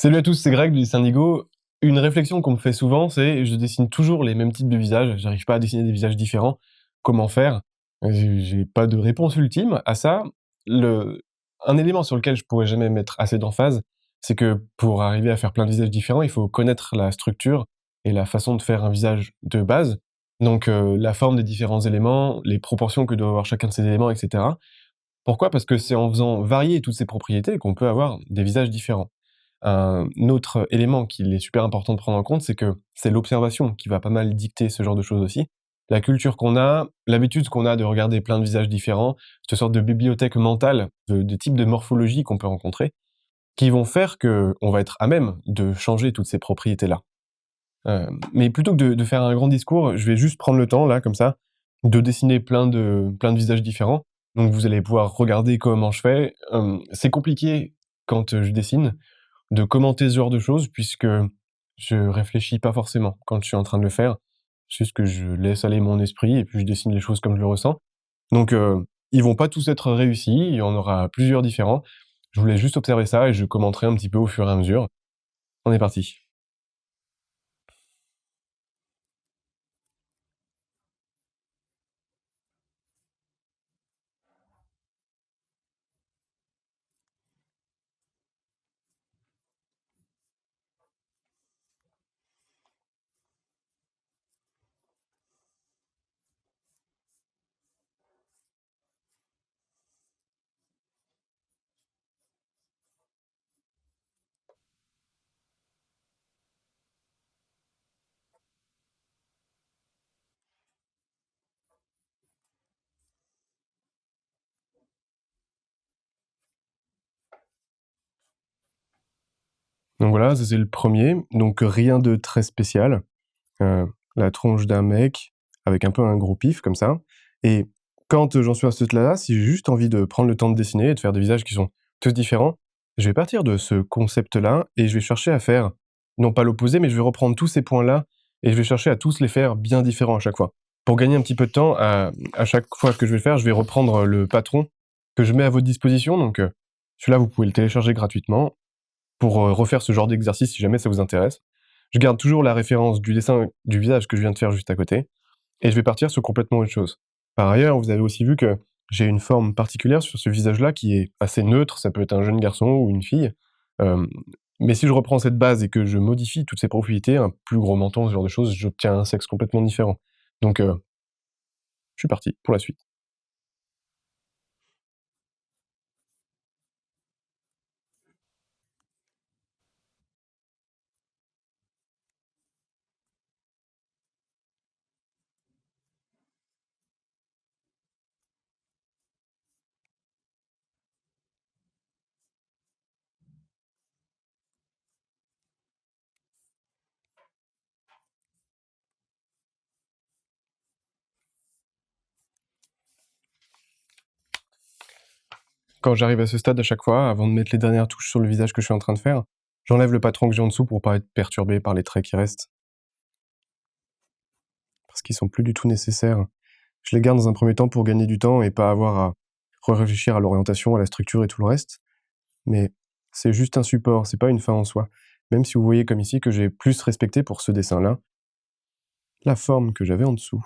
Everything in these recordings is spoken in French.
Salut à tous, c'est Greg du Syndigo. Une réflexion qu'on me fait souvent, c'est je dessine toujours les mêmes types de visages, j'arrive pas à dessiner des visages différents. Comment faire? J'ai pas de réponse ultime à ça. Le Un élément sur lequel je pourrais jamais mettre assez d'emphase, c'est que pour arriver à faire plein de visages différents, il faut connaître la structure et la façon de faire un visage de base. Donc la forme des différents éléments, les proportions que doit avoir chacun de ces éléments, et cetera. Pourquoi? Parce que c'est en faisant varier toutes ces propriétés qu'on peut avoir des visages différents. Un autre élément qu'il est super important de prendre en compte, c'est que c'est l'observation qui va pas mal dicter ce genre de choses aussi. La culture qu'on a, l'habitude qu'on a de regarder plein de visages différents, cette sorte de bibliothèque mentale de types de morphologie qu'on peut rencontrer, qui vont faire que on va être à même de changer toutes ces propriétés-là. Mais plutôt que de faire un grand discours, je vais juste prendre le temps là, comme ça, de dessiner plein de visages différents. Donc vous allez pouvoir regarder comment je fais. C'est compliqué quand, je dessine, de commenter ce genre de choses puisque je réfléchis pas forcément quand je suis en train de le faire. C'est juste que je laisse aller mon esprit et puis je dessine les choses comme je le ressens. Donc ils vont pas tous être réussis, il y en aura plusieurs différents. Je voulais juste observer ça et je commenterai un petit peu au fur et à mesure. On est parti. Donc voilà, ça c'est le premier. Donc rien de très spécial. Heu, la tronche d'un mec avec un peu un gros pif comme ça et quand, j'en suis à ce stade-là, si j'ai juste envie de prendre le temps de dessiner et de faire des visages qui sont tous différents, je vais partir de ce concept-là et je vais chercher à faire, non pas l'opposé, mais je vais reprendre tous ces points-là et je vais chercher à tous les faire bien différents à chaque fois. Pour gagner un petit peu de temps, à chaque fois que je vais le faire, je vais reprendre le patron que je mets à votre disposition donc celui-là, vous pouvez le télécharger gratuitement pour, refaire ce genre d'exercice si jamais ça vous intéresse. Je garde toujours la référence du dessin du visage que je viens de faire juste à côté et je vais partir sur complètement autre chose. Par ailleurs, vous avez aussi vu que j'ai une forme particulière sur ce visage-là qui est assez neutre, ça peut être un jeune garçon ou une fille, hem, mais si je reprends cette base et que je modifie toutes ces propriétés, un plus gros menton, ce genre de choses, j'obtiens un sexe complètement différent. Donc je suis parti pour la suite. Quand j'arrive à ce stade à chaque fois, avant de mettre les dernières touches sur le visage que je suis en train de faire, j'enlève le patron que j'ai en dessous pour pas être perturbé par les traits qui restent, parce qu'ils sont plus du tout nécessaires. Je les garde dans un premier temps pour gagner du temps et pas avoir à réfléchir à l'orientation, à la structure et tout le reste. Mais c'est juste un support, c'est pas une fin en soi. Même si vous voyez comme ici que j'ai plus respecté pour ce dessin-là, la forme que j'avais en dessous.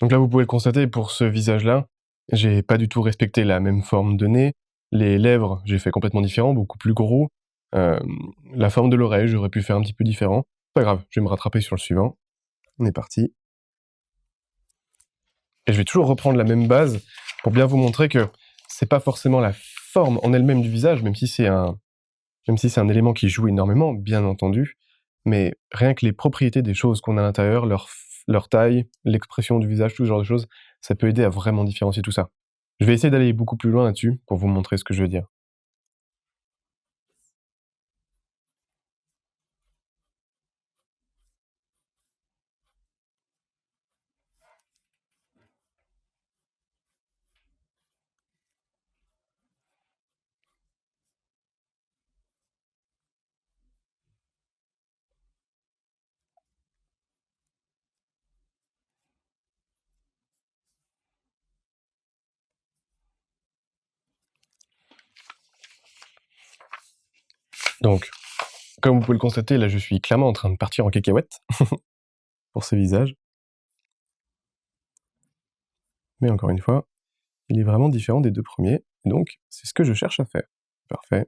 Donc là, vous pouvez le constater pour ce visage-là, j'ai pas du tout respecté la même forme de nez. Les lèvres, j'ai fait complètement différent, beaucoup plus gros. Hem, la forme de l'oreille, j'aurais pu faire un petit peu différent. Pas grave, je vais me rattraper sur le suivant. On est parti. Et je vais toujours reprendre la même base pour bien vous montrer que c'est pas forcément la forme en elle-même du visage, même si c'est un élément qui joue énormément, bien entendu, mais rien que les propriétés des choses qu'on a à l'intérieur, leur taille, l'expression du visage, tout ce genre de choses, ça peut aider à vraiment différencier tout ça. Je vais essayer d'aller beaucoup plus loin là-dessus pour vous montrer ce que je veux dire. Donc, comme vous pouvez le constater, là, je suis clairement en train de partir en cacahuète pour ce visage. Mais encore une fois, il est vraiment différent des 2 premiers, donc c'est ce que je cherche à faire. Parfait.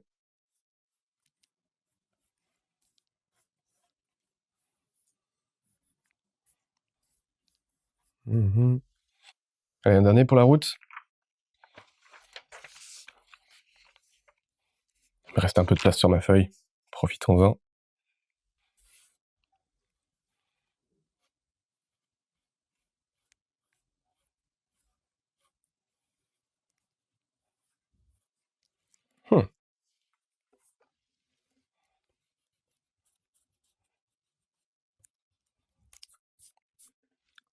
Mmh. Allez, un dernier pour la route. Il me reste un peu de place sur ma feuille, profitons-en. Mmh,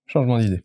changement d'idée.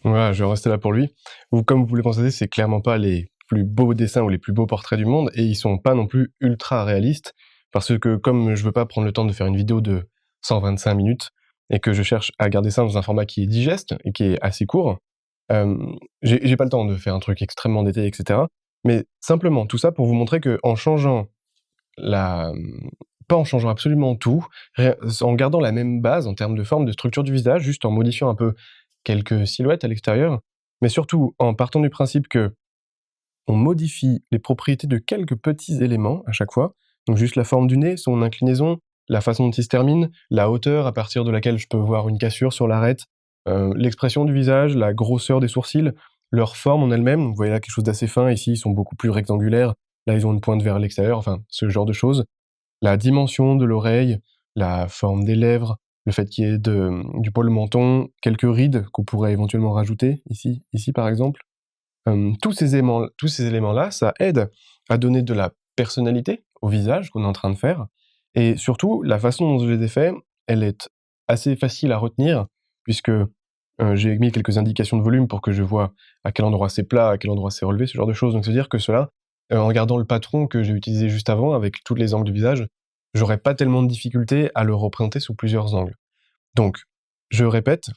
Voilà, je vais rester là pour lui. Ou comme vous pouvez le constater, c'est clairement pas les plus beaux dessins ou les plus beaux portraits du monde, et ils sont pas non plus ultra réalistes, parce que comme je veux pas prendre le temps de faire une vidéo de 125 minutes, et que je cherche à garder ça dans un format qui est digeste et qui est assez court, j'ai pas le temps de faire un truc extrêmement détaillé, et cetera. Mais simplement, tout ça pour vous montrer qu'en changeant la pas en changeant absolument tout, en gardant la même base en termes de forme, de structure du visage, juste en modifiant un peu quelques silhouettes à l'extérieur, mais surtout en partant du principe que on modifie les propriétés de quelques petits éléments à chaque fois. Donc juste la forme du nez, son inclinaison, la façon dont il se termine, la hauteur à partir de laquelle je peux voir une cassure sur l'arête, l'expression du visage, la grosseur des sourcils, leur forme en elle-même. Vous voyez là quelque chose d'assez fin, ici ils sont beaucoup plus rectangulaires, là ils ont une pointe vers l'extérieur, enfin ce genre de choses. La dimension de l'oreille, la forme des lèvres, le fait qu'il y ait du pôle menton, quelques rides qu'on pourrait éventuellement rajouter ici par exemple. Tous ces éléments-là, ça aide à donner de la personnalité au visage qu'on est en train de faire, et surtout la façon dont je les ai faits, elle est assez facile à retenir puisque, j'ai mis quelques indications de volume pour que je vois à quel endroit c'est plat, à quel endroit c'est relevé, ce genre de choses. Donc c'est-à-dire que cela, en regardant le patron que j'ai utilisé juste avant avec tous les angles du visage, j'aurais pas tellement de difficulté à le représenter sous plusieurs angles. Donc, je répète,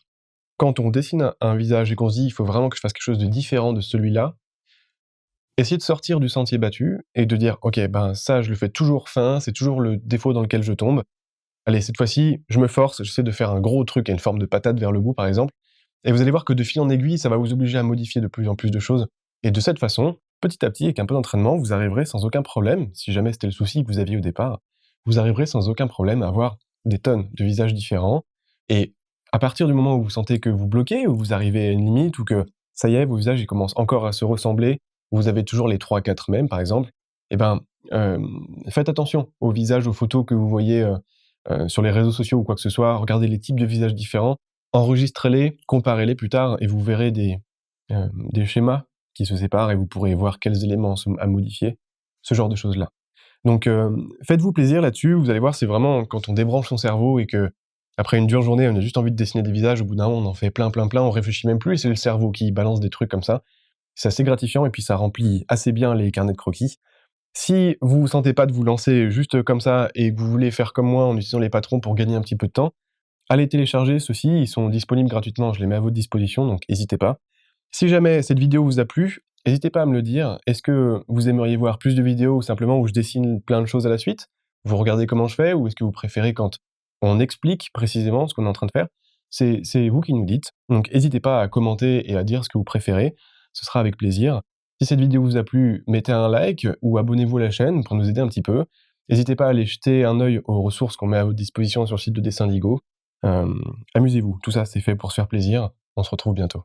quand on dessine un visage et qu'on se dit: «Il faut vraiment que je fasse quelque chose de différent de celui-là», essayez de sortir du sentier battu et de dire: «OK, ben, ça, je le fais toujours fin, c'est toujours le défaut dans lequel je tombe. Allez, cette fois-ci, je me force, j'essaie de faire un gros truc à une forme de patate vers le bout», par exemple, et vous allez voir que de fil en aiguille, ça va vous obliger à modifier de plus en plus de choses, et de cette façon, petit à petit, avec un peu d'entraînement, vous arriverez sans aucun problème, si jamais c'était le souci que vous aviez au départ, vous arriverez sans aucun problème à avoir des tonnes de visages différents, et à partir du moment où vous sentez que vous bloquez, où vous arrivez à une limite, ou que ça y est, vos visages, ils commencent encore à se ressembler, vous avez toujours les 3-4 mêmes, par exemple, et ben, faites attention aux visages, aux photos que vous voyez, sur les réseaux sociaux ou quoi que ce soit, regardez les types de visages différents, enregistrez-les, comparez-les plus tard et vous verrez des schémas qui se séparent et vous pourrez voir quels éléments sont à modifier, ce genre de choses-là. Donc faites-vous plaisir là-dessus, vous allez voir, c'est vraiment quand on débranche son cerveau et qu'après une dure journée, on a juste envie de dessiner des visages, au bout d'un moment, on en fait plein, plein, plein, on réfléchit même plus et c'est le cerveau qui balance des trucs comme ça. C'est assez gratifiant et puis ça remplit assez bien les carnets de croquis. Si vous ne sentez pas de vous lancer juste comme ça et que vous voulez faire comme moi en utilisant les patrons pour gagner un petit peu de temps, allez télécharger ceux-ci, ils sont disponibles gratuitement, je les mets à votre disposition, donc n'hésitez pas. Si jamais cette vidéo vous a plu, n'hésitez pas à me le dire. Est-ce que vous aimeriez voir plus de vidéos simplement où je dessine plein de choses à la suite? Vous regardez comment je fais, ou est-ce que vous préférez quand on explique précisément ce qu'on est en train de faire? C'est vous qui nous dites, donc n'hésitez pas à commenter et à dire ce que vous préférez, ce sera avec plaisir. Si cette vidéo vous a plu, mettez un like ou abonnez-vous à la chaîne pour nous aider un petit peu. N'hésitez pas à aller jeter un œil aux ressources qu'on met à votre disposition sur le site de Dessindigo. Amusez-vous, tout ça c'est fait pour se faire plaisir. On se retrouve bientôt.